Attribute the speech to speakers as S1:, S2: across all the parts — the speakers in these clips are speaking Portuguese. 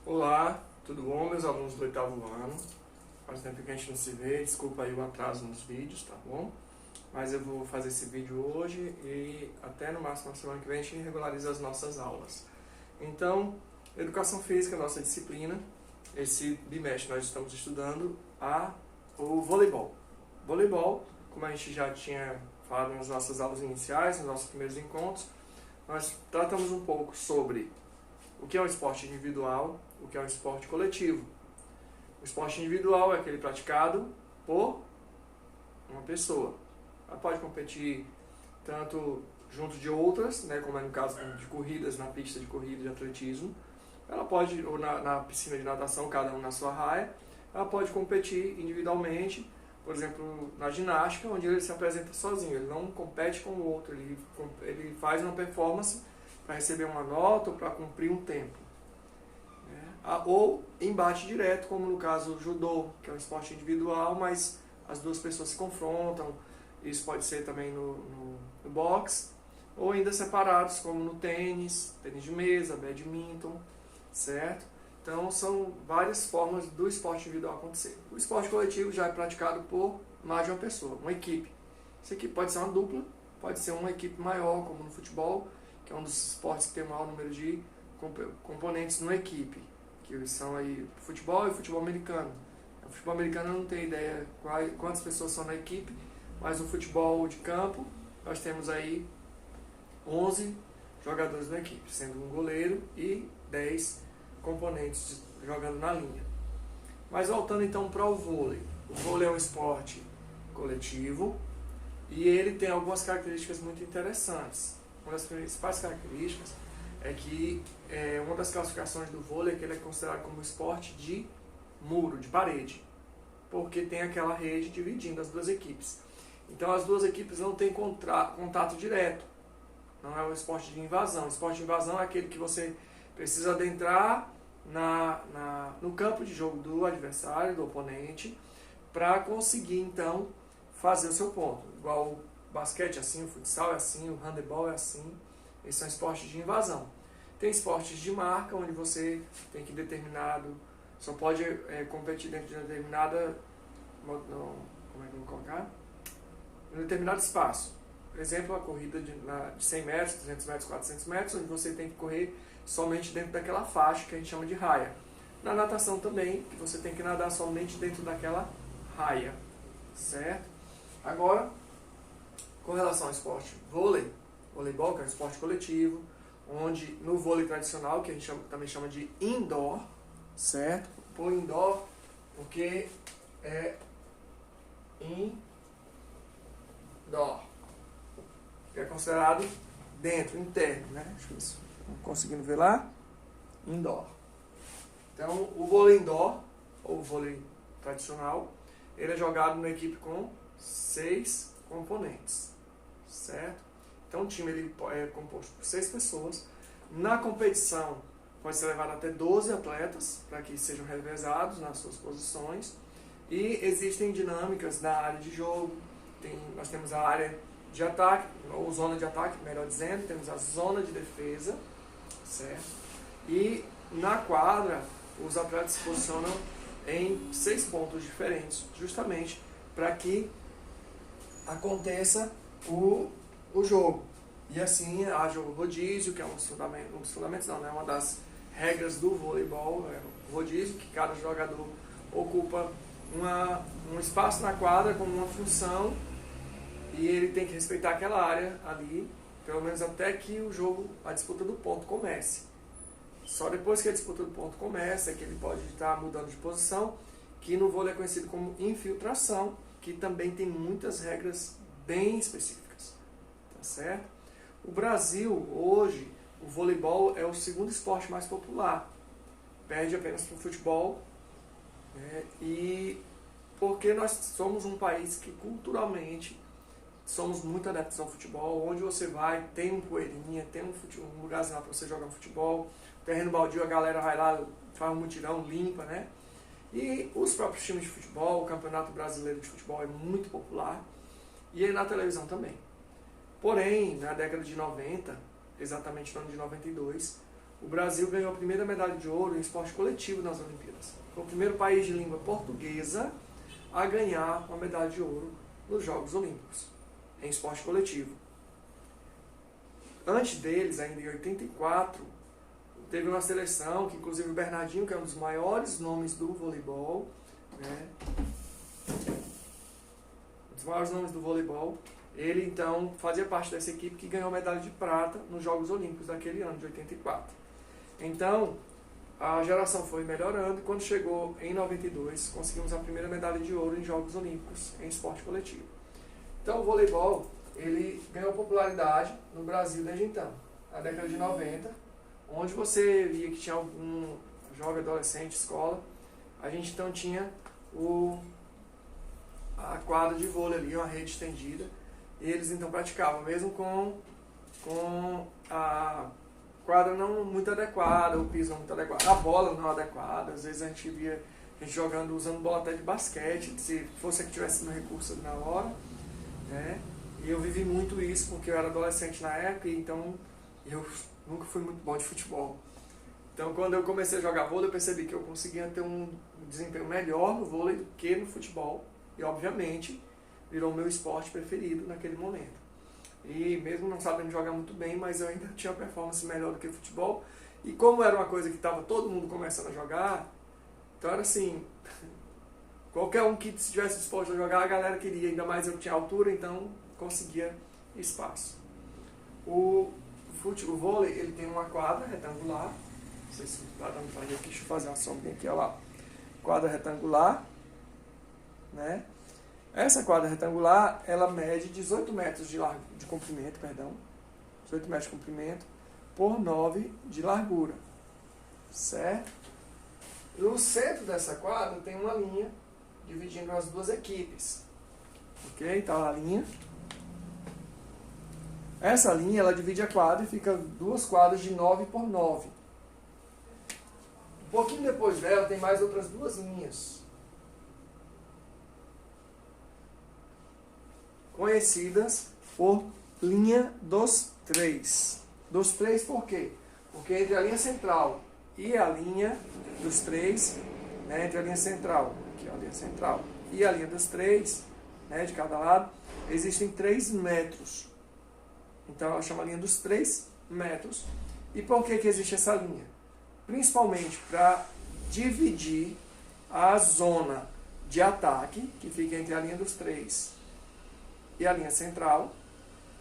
S1: Olá, tudo bom, meus alunos do 8º ano? Faz tempo que a gente não se vê, desculpa aí o atraso nos vídeos, tá bom? Mas eu vou fazer esse vídeo hoje e até no máximo na semana que vem a gente regulariza as nossas aulas. Então, Educação Física, nossa disciplina, esse bimestre nós estamos estudando o voleibol. Voleibol, como a gente já tinha falado nas nossas aulas iniciais, nos nossos primeiros encontros, nós tratamos um pouco sobre o que é um esporte individual, o que é um esporte coletivo. O esporte individual é aquele praticado por uma pessoa. Ela pode competir tanto junto de outras, né, como é no caso de corridas, na pista de corrida de atletismo. Ela pode, ou na piscina de natação, cada um na sua raia. Ela pode competir individualmente, por exemplo, na ginástica, onde ele se apresenta sozinho. Ele não compete com o outro, ele faz uma performance para receber uma nota ou para cumprir um tempo. Ou embate direto, como no caso do judô, que é um esporte individual, mas as duas pessoas se confrontam. Isso pode ser também no boxe, ou ainda separados, como no tênis de mesa, badminton, certo? Então são várias formas do esporte individual acontecer. O esporte coletivo já é praticado por mais de uma pessoa, uma equipe. Essa equipe pode ser uma dupla, pode ser uma equipe maior, como no futebol, que é um dos esportes que tem o maior número de componentes numa equipe, que são aí futebol e futebol americano. O futebol americano eu não tenho ideia quantas pessoas são na equipe, mas no futebol de campo nós temos aí 11 jogadores na equipe, sendo um goleiro e 10 componentes jogando na linha. Mas voltando então para o vôlei. O vôlei é um esporte coletivo e ele tem algumas características muito interessantes. Uma das principais características é que uma das classificações do vôlei é que ele é considerado como esporte de muro, de parede, porque tem aquela rede dividindo as duas equipes. Então as duas equipes não têm contato direto, não é um esporte de invasão. O esporte de invasão é aquele que você precisa adentrar no campo de jogo do adversário, do oponente, para conseguir então fazer o seu ponto. Igual o basquete é assim, o futsal é assim, o handebol é assim. Esses são esportes de invasão. Tem esportes de marca, onde você tem que só pode competir dentro de uma determinada, como é que eu vou colocar? Em um determinado espaço. Por exemplo, a corrida de 100 metros, 200 metros, 400 metros, onde você tem que correr somente dentro daquela faixa que a gente chama de raia. Na natação também, que você tem que nadar somente dentro daquela raia, certo? Agora, com relação ao esporte voleibol, que é um esporte coletivo, onde no vôlei tradicional, que a gente também chama de indoor, certo? Por indoor, porque é indoor, que é considerado dentro, interno, né? Acho que isso, conseguindo ver lá? Indoor. Então, o vôlei indoor, ou vôlei tradicional, ele é jogado numa equipe com 6 componentes, certo? Então o time ele é composto por 6 pessoas. Na competição pode ser levado até 12 atletas para que sejam revezados nas suas posições. E existem dinâmicas na área de jogo. Nós temos a área de ataque, ou zona de ataque, melhor dizendo, temos a zona de defesa, certo? E na quadra os atletas se posicionam em 6 pontos diferentes, justamente para que aconteça o jogo. E assim haja o rodízio, que é um dos fundamentos, não, né? Uma das regras do voleibol, é o rodízio, que cada jogador ocupa um espaço na quadra com uma função e ele tem que respeitar aquela área ali, pelo menos até que a disputa do ponto comece. Só depois que a disputa do ponto começa é que ele pode estar mudando de posição, que no vôlei é conhecido como infiltração, que também tem muitas regras bem específicas, tá certo? O Brasil, hoje, o voleibol é o segundo esporte mais popular, perde apenas para o futebol, né? E porque nós somos um país que culturalmente somos muito adeptos ao futebol, onde você vai, tem um poeirinha, tem um lugarzinho lá para você jogar um futebol, terreno baldio, a galera vai lá, faz um mutirão, limpa, né? E os próprios times de futebol, o Campeonato Brasileiro de Futebol é muito popular, e aí na televisão também. Porém, na década de 90, exatamente no ano de 92, o Brasil ganhou a primeira medalha de ouro em esporte coletivo nas Olimpíadas. Foi o primeiro país de língua portuguesa a ganhar uma medalha de ouro nos Jogos Olímpicos, em esporte coletivo. Antes deles, ainda em 84, teve uma seleção que, inclusive, o Bernardinho, que é um dos maiores nomes do voleibol, né? Um dos maiores nomes do voleibol, ele, então, fazia parte dessa equipe que ganhou a medalha de prata nos Jogos Olímpicos daquele ano, de 84. Então, a geração foi melhorando e quando chegou em 92, conseguimos a primeira medalha de ouro em Jogos Olímpicos, em esporte coletivo. Então, o voleibol, ele ganhou popularidade no Brasil desde então, na década de 90, onde você via que tinha algum jovem, adolescente, escola, a gente então tinha a quadra de vôlei ali, uma rede estendida, e eles então praticavam, mesmo com a quadra não muito adequada, o piso não muito adequado, a bola não adequada, às vezes a gente via a gente jogando, usando bola até de basquete, se fosse que tivesse no recurso na hora, né? E eu vivi muito isso porque eu era adolescente na época, e então eu nunca fui muito bom de futebol. Então, quando eu comecei a jogar vôlei, eu percebi que eu conseguia ter um desempenho melhor no vôlei do que no futebol. E, obviamente, virou o meu esporte preferido naquele momento. E mesmo não sabendo jogar muito bem, mas eu ainda tinha uma performance melhor do que o futebol. E como era uma coisa que estava todo mundo começando a jogar, então era assim, qualquer um que estivesse disposto a jogar, a galera queria, ainda mais eu tinha altura, então conseguia espaço. O vôlei, ele tem uma quadra retangular, não sei se está dando para ver aqui, deixa eu fazer uma sombrinha aqui, olha lá. Quadra retangular, né? Essa quadra retangular, ela mede 18 metros de comprimento, 18 metros de comprimento por 9 de largura, certo? No centro dessa quadra tem uma linha dividindo as duas equipes, ok? Então a linha, essa linha ela divide a quadra e fica duas quadras de 9 por 9. Um pouquinho depois dela tem mais outras duas linhas, conhecidas por linha dos três. Dos três por quê? Porque entre a linha central e a linha dos três, né, entre a linha central, aqui a linha central, e a linha dos três, né, de cada lado, existem 3 metros. Então ela chama a linha dos 3 metros. E por que existe essa linha? Principalmente para dividir a zona de ataque, que fica entre a linha dos 3 e a linha central,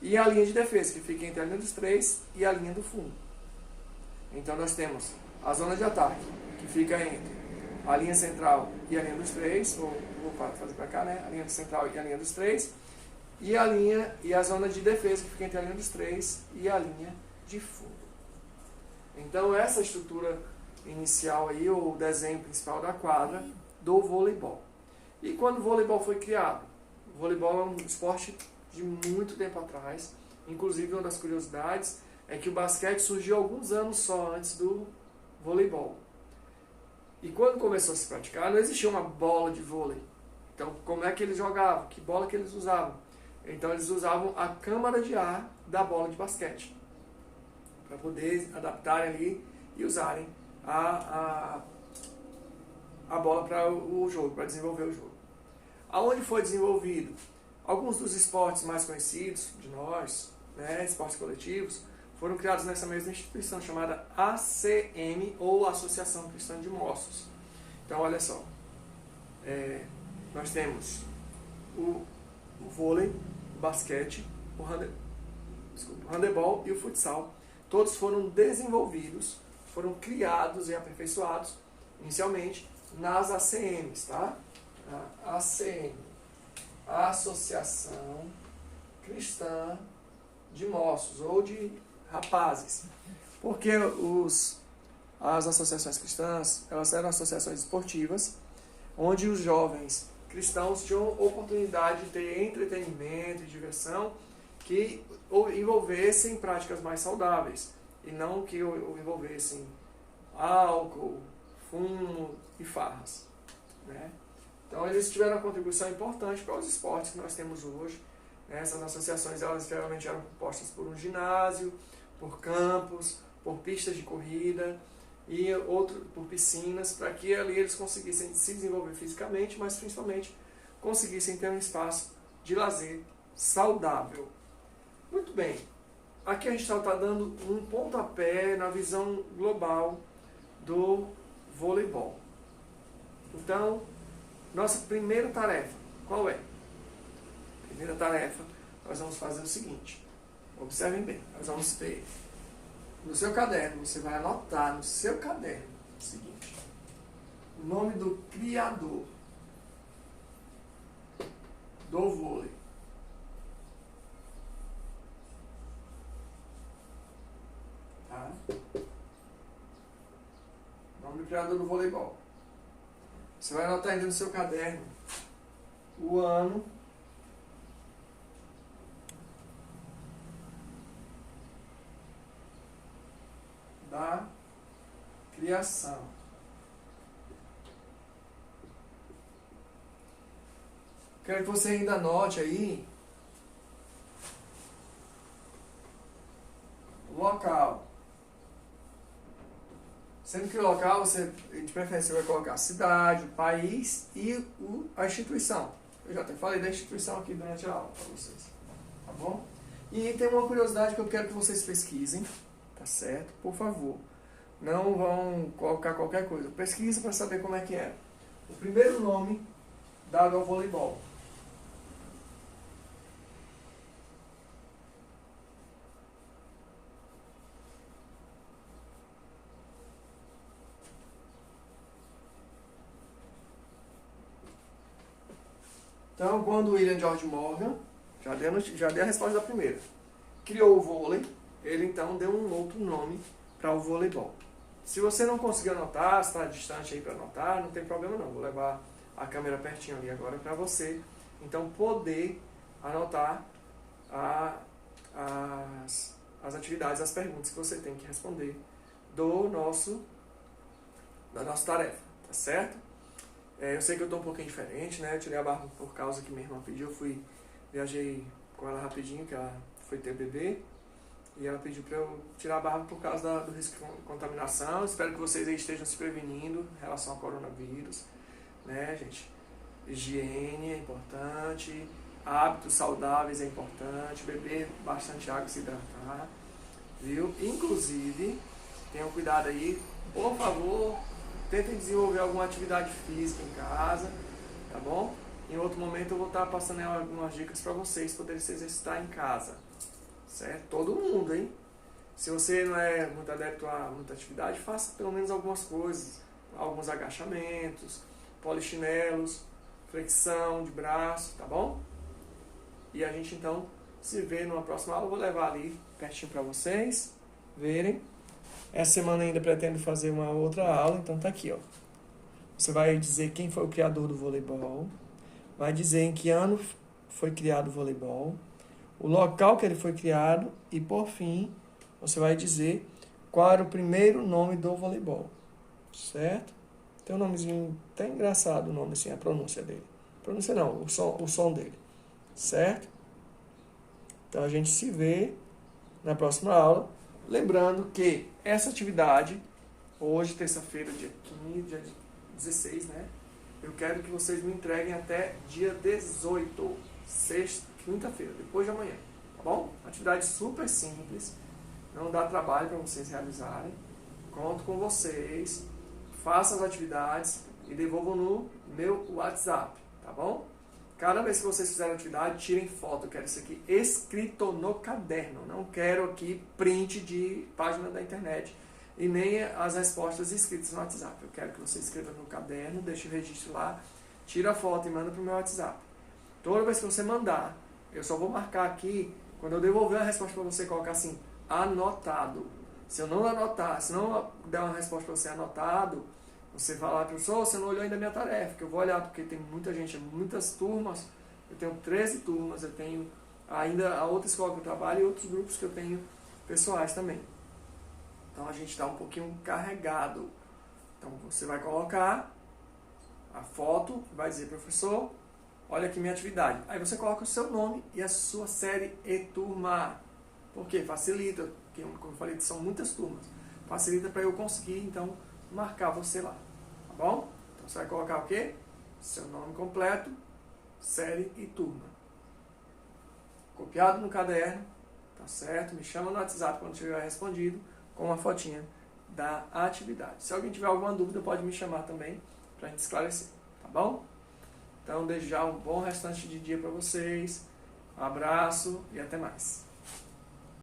S1: e a linha de defesa, que fica entre a linha dos 3 e a linha do fundo. Então nós temos a zona de ataque, que fica entre a linha central e a linha dos 3, ou vou fazer para cá, né? A linha central e a linha dos 3, e a zona de defesa, que fica entre a linha dos 3 e a linha de fundo. Então essa estrutura inicial aí, o desenho principal da quadra do voleibol. E quando o voleibol foi criado? O voleibol é um esporte de muito tempo atrás. Inclusive, uma das curiosidades é que o basquete surgiu alguns anos só antes do voleibol. E quando começou a se praticar, não existia uma bola de vôlei. Então, como é que eles jogavam? Que bola que eles usavam? Então, eles usavam a câmara de ar da bola de basquete, para poder adaptarem ali e usarem a bola para o jogo, para desenvolver o jogo. Aonde foi desenvolvido? Alguns dos esportes mais conhecidos de nós, né, esportes coletivos, foram criados nessa mesma instituição chamada ACM, ou Associação Cristã de Mossos. Então, olha só, nós temos o vôlei, o basquete, o handebol e o futsal. Todos foram desenvolvidos, foram criados e aperfeiçoados inicialmente nas ACMs, tá? A ACM, a Associação Cristã de Moços, ou de rapazes. Porque as associações cristãs, elas eram associações esportivas, onde os jovens cristãos tinham oportunidade de ter entretenimento e diversão que envolvessem práticas mais saudáveis, e não que envolvessem álcool, fumo e farras, né? Então eles tiveram uma contribuição importante para os esportes que nós temos hoje. Essas associações, elas geralmente eram compostas por um ginásio, por campos, por pistas de corrida e outro por piscinas, para que ali eles conseguissem se desenvolver fisicamente, mas principalmente conseguissem ter um espaço de lazer saudável. Muito bem, aqui a gente está dando um pontapé na visão global do voleibol. Então, nossa primeira tarefa, qual é? Primeira tarefa, nós vamos fazer o seguinte, observem bem, nós vamos ter no seu caderno, você vai anotar no seu caderno o seguinte, o nome do criador do vôlei. Tá? O nome do criador do voleibol. Você vai anotar ainda no seu caderno o ano, da criação. Quero que você ainda anote aí o local. Sendo que o local, você, de preferência, vai colocar a cidade, o país e a instituição. Eu já até falei da instituição aqui durante a aula para vocês. Tá bom? E tem uma curiosidade que eu quero que vocês pesquisem. Tá certo? Por favor. Não vão colocar qualquer coisa. Pesquisa para saber como é que é. O primeiro nome dado ao voleibol. Então, quando o William George Morgan, já dei a resposta da primeira, criou o vôlei, ele então deu um outro nome para o voleibol. Se você não conseguir anotar, se está distante aí para anotar, não tem problema não. Vou levar a câmera pertinho ali agora para você, então, poder anotar as atividades, as perguntas que você tem que responder da nossa tarefa, tá certo? Eu sei que eu estou um pouquinho diferente, né? Eu tirei a barba por causa que minha irmã pediu. Viajei com ela rapidinho, que ela foi ter bebê. E ela pediu para eu tirar a barba por causa do risco de contaminação. Espero que vocês aí estejam se prevenindo em relação ao coronavírus. Né, gente? Higiene é importante. Hábitos saudáveis é importante. Beber bastante água e se hidratar. Viu? Inclusive, tenham cuidado aí. Por favor, tentem desenvolver alguma atividade física em casa, tá bom? Em outro momento eu vou estar passando algumas dicas para vocês poderem se exercitar em casa, certo? Todo mundo, hein? Se você não é muito adepto a muita atividade, faça pelo menos algumas coisas, alguns agachamentos, polichinelos, flexão de braço, tá bom? E a gente então se vê numa próxima aula, eu vou levar ali pertinho para vocês verem. Essa semana ainda pretendo fazer uma outra aula, então tá aqui, ó. Você vai dizer quem foi o criador do voleibol, vai dizer em que ano foi criado o voleibol, o local que ele foi criado e, por fim, você vai dizer qual era o primeiro nome do voleibol, certo? Tem um nomezinho até engraçado, o nome assim, a pronúncia dele. Pronúncia não, o som dele, certo? Então a gente se vê na próxima aula. Lembrando que essa atividade, hoje, terça-feira, dia 15, dia 16, né? Eu quero que vocês me entreguem até dia 18, quinta-feira, depois de amanhã, tá bom? Atividade super simples, não dá trabalho para vocês realizarem. Conto com vocês, façam as atividades e devolvam no meu WhatsApp, tá bom? Cada vez que vocês fizerem atividade, tirem foto. Eu quero isso aqui escrito no caderno. Não quero aqui print de página da internet e nem as respostas escritas no WhatsApp. Eu quero que você escreva no caderno, deixe o registro lá, tira a foto e manda para o meu WhatsApp. Toda vez que você mandar, eu só vou marcar aqui, quando eu devolver a resposta para você, colocar assim, anotado. Se eu não anotar, se não der uma resposta para você anotado, você vai lá, professor, você não olhou ainda a minha tarefa, que eu vou olhar, porque tem muita gente, muitas turmas, eu tenho 13 turmas, eu tenho ainda a outra escola que eu trabalho e outros grupos que eu tenho pessoais também. Então a gente está um pouquinho carregado. Então você vai colocar a foto, vai dizer, professor, olha aqui minha atividade. Aí você coloca o seu nome e a sua série e turma. Por quê? Facilita, porque como eu falei, são muitas turmas. facilita para eu conseguir, então, marcar você lá, tá bom? Então você vai colocar o quê? Seu nome completo, série e turma. Copiado no caderno, tá certo? Me chama no WhatsApp quando tiver respondido, com uma fotinha da atividade. Se alguém tiver alguma dúvida, pode me chamar também, para a gente esclarecer, tá bom? Então, desde já, um bom restante de dia para vocês. Um abraço e até mais.